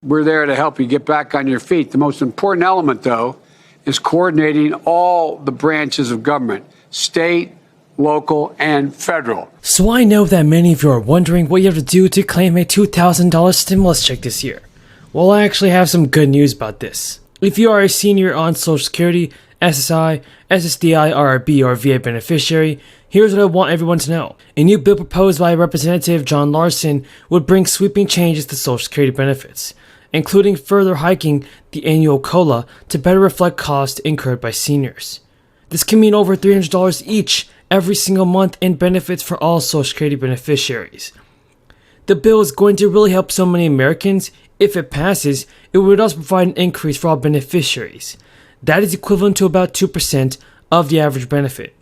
We're there to help you get back on your feet. The most important element, though, is coordinating all the branches of government, state, local, and federal. So I know that many of you are wondering what you have to do to claim a $2,000 stimulus check this year. Well, I actually have some good news about this. If you are a senior on Social Security, SSI, SSDI, RRB, or VA beneficiary, here's what I want everyone to know. A new bill proposed by Representative John Larson would bring sweeping changes to Social Security benefits, including further hiking the annual COLA to better reflect costs incurred by seniors. This can mean over $300 each every single month in benefits for all Social Security beneficiaries. The bill is going to really help so many Americans. If it passes, it would also provide an increase for all beneficiaries. That is equivalent to about 2% of the average benefit.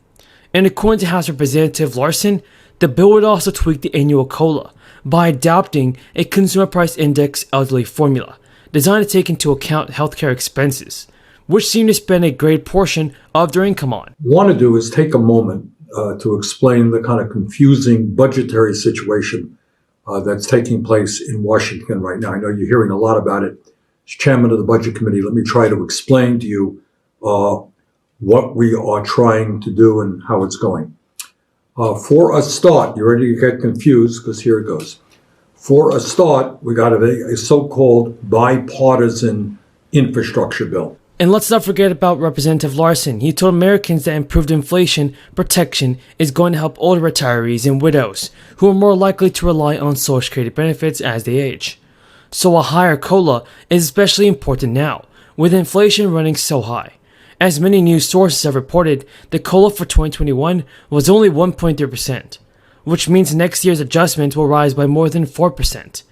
And according to House Representative Larson, the bill would also tweak the annual COLA by adopting a Consumer Price Index elderly formula designed to take into account healthcare expenses, which seem to spend a great portion of their income on. Want to do is take a moment to explain the kind of confusing budgetary situation that's taking place in Washington right now. I know you're hearing a lot about it. As chairman of the Budget Committee, let me try to explain to you what we are trying to do and how it's going. For a start, you're ready to get confused because here it goes. For a start, we got a so-called bipartisan infrastructure bill. And let's not forget about Representative Larson. He told Americans that improved inflation protection is going to help older retirees and widows who are more likely to rely on Social Security benefits as they age. So a higher COLA is especially important now, with inflation running so high. As many news sources have reported, the COLA for 2021 was only 1.3%, which means next year's adjustment will rise by more than 4%.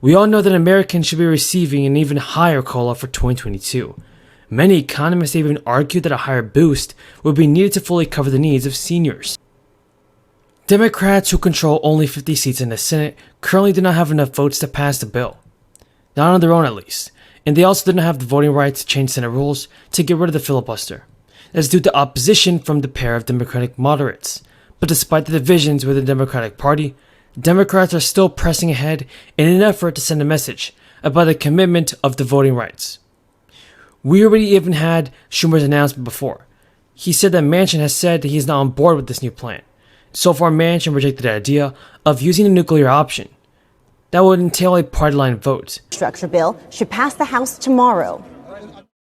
We all know that Americans should be receiving an even higher COLA for 2022. Many economists even argue that a higher boost would be needed to fully cover the needs of seniors. Democrats, who control only 50 seats in the Senate, currently do not have enough votes to pass the bill. Not on their own, at least. And they also did not have the voting rights to change Senate rules to get rid of the filibuster. That's due to opposition from the pair of Democratic moderates. But despite the divisions within the Democratic Party, Democrats are still pressing ahead in an effort to send a message about the commitment of the voting rights. We already even had Schumer's announcement before. He said that Manchin has said that he is not on board with this new plan. So far, Manchin rejected the idea of using a nuclear option. That would entail a party-line vote. Structure bill should pass the House tomorrow.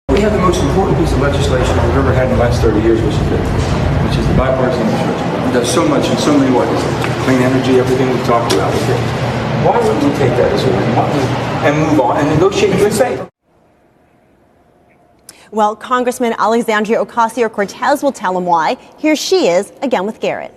We have the most important piece of legislation we've ever had in the last 30 years, which is the bipartisan infrastructure bill. It does so much in so many ways. Clean energy, everything we've talked about. Why wouldn't we take that as a win and move on and negotiate in good faith? Well, Congressman Alexandria Ocasio-Cortez will tell him why. Here she is again with Garrett.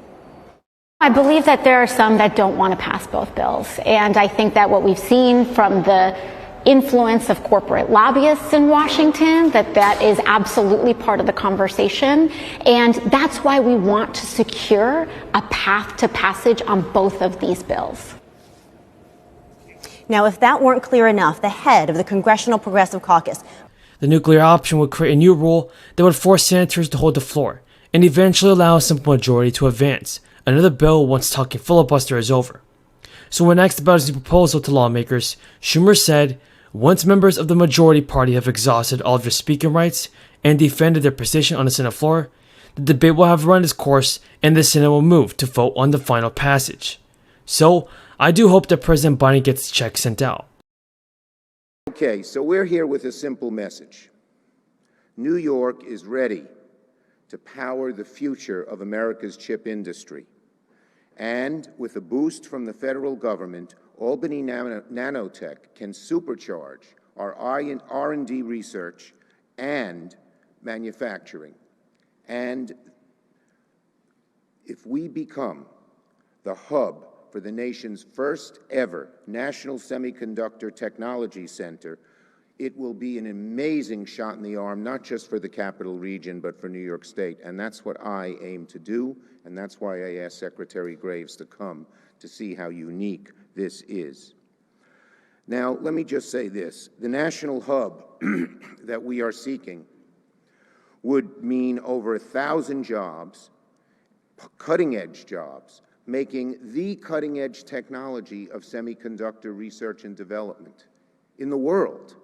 I believe that there are some that don't want to pass both bills. And I think that what we've seen from the influence of corporate lobbyists in Washington, that is absolutely part of the conversation. And that's why we want to secure a path to passage on both of these bills. Now, if that weren't clear enough, the head of the Congressional Progressive Caucus. The nuclear option would create a new rule that would force senators to hold the floor and eventually allow a simple majority to advance another bill once talking filibuster is over. So when asked about his new proposal to lawmakers, Schumer said, once members of the majority party have exhausted all of their speaking rights and defended their position on the Senate floor, the debate will have run its course and the Senate will move to vote on the final passage. So I do hope that President Biden gets the check sent out. Okay, so we're here with a simple message. New York is ready to power the future of America's chip industry. And with a boost from the federal government, Albany Nanotech can supercharge our R&D research and manufacturing. And if we become the hub for the nation's first ever National Semiconductor Technology Center, it will be an amazing shot in the arm, not just for the capital region, but for New York State. And that's what I aim to do, and that's why I asked Secretary Graves to come to see how unique this is. Now, let me just say this. The national hub that we are seeking would mean over 1,000 jobs, cutting-edge jobs, making the cutting-edge technology of semiconductor research and development. in the world.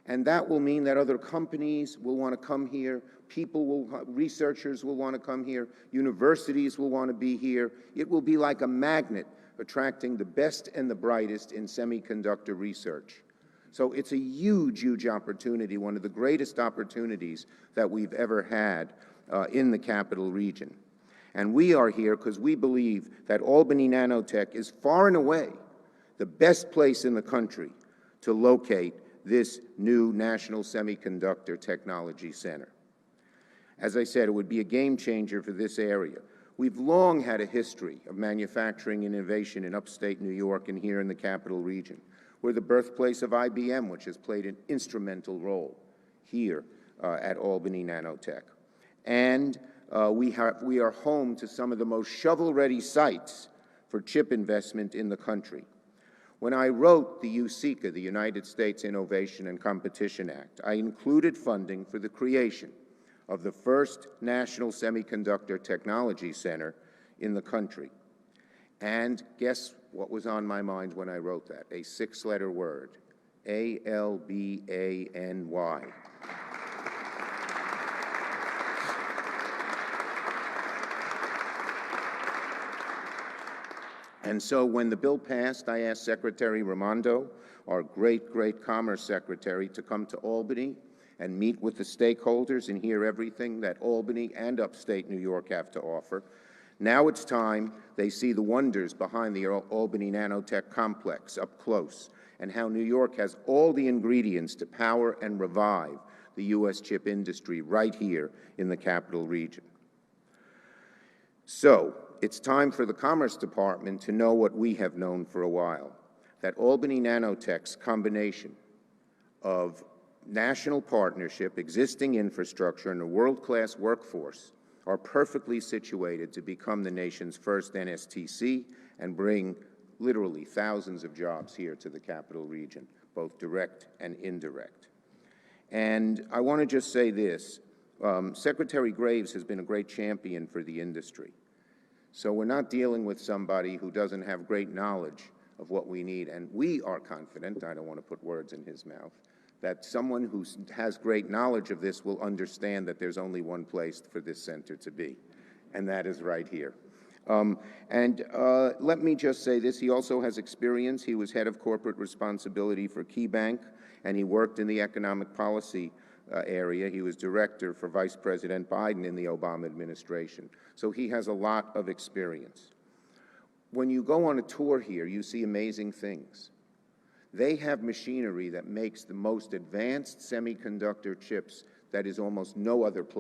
And that will mean that other companies will want to come here, researchers will want to come here, universities will want to be here. It will be like a magnet attracting the best and the brightest in semiconductor research. So it's a huge, huge opportunity, one of the greatest opportunities that we've ever had in the capital region. And we are here because we believe that Albany Nanotech is far and away the best place in the country to locate this new National Semiconductor Technology Center. As I said, it would be a game changer for this area. We've long had a history of manufacturing innovation in upstate New York and here in the capital region. We're the birthplace of IBM, which has played an instrumental role here at Albany Nanotech. And we are home to some of the most shovel-ready sites for chip investment in the country. When I wrote the USICA, the United States Innovation and Competition Act, I included funding for the creation of the first National Semiconductor Technology Center in the country. And guess what was on my mind when I wrote that? A six-letter word, A-L-B-A-N-Y. And so when the bill passed, I asked Secretary Raimondo, our great, great Commerce Secretary, to come to Albany and meet with the stakeholders and hear everything that Albany and upstate New York have to offer. Now it's time they see the wonders behind the Albany Nanotech complex up close and how New York has all the ingredients to power and revive the U.S. chip industry right here in the capital region. So it's time for the Commerce Department to know what we have known for a while, that Albany Nanotech's combination of national partnership, existing infrastructure, and a world-class workforce are perfectly situated to become the nation's first NSTC and bring literally thousands of jobs here to the capital region, both direct and indirect. And I want to just say this, Secretary Graves has been a great champion for the industry. So we're not dealing with somebody who doesn't have great knowledge of what we need, and we are confident, I don't want to put words in his mouth, that someone who has great knowledge of this will understand that there's only one place for this center to be, and that is right here. Let me just say this, he also has experience. He was head of corporate responsibility for KeyBank, and he worked in the economic policy area. He was director for Vice President Biden in the Obama administration. So he has a lot of experience. When you go on a tour here, you see amazing things. They have machinery that makes the most advanced semiconductor chips that is almost no other place.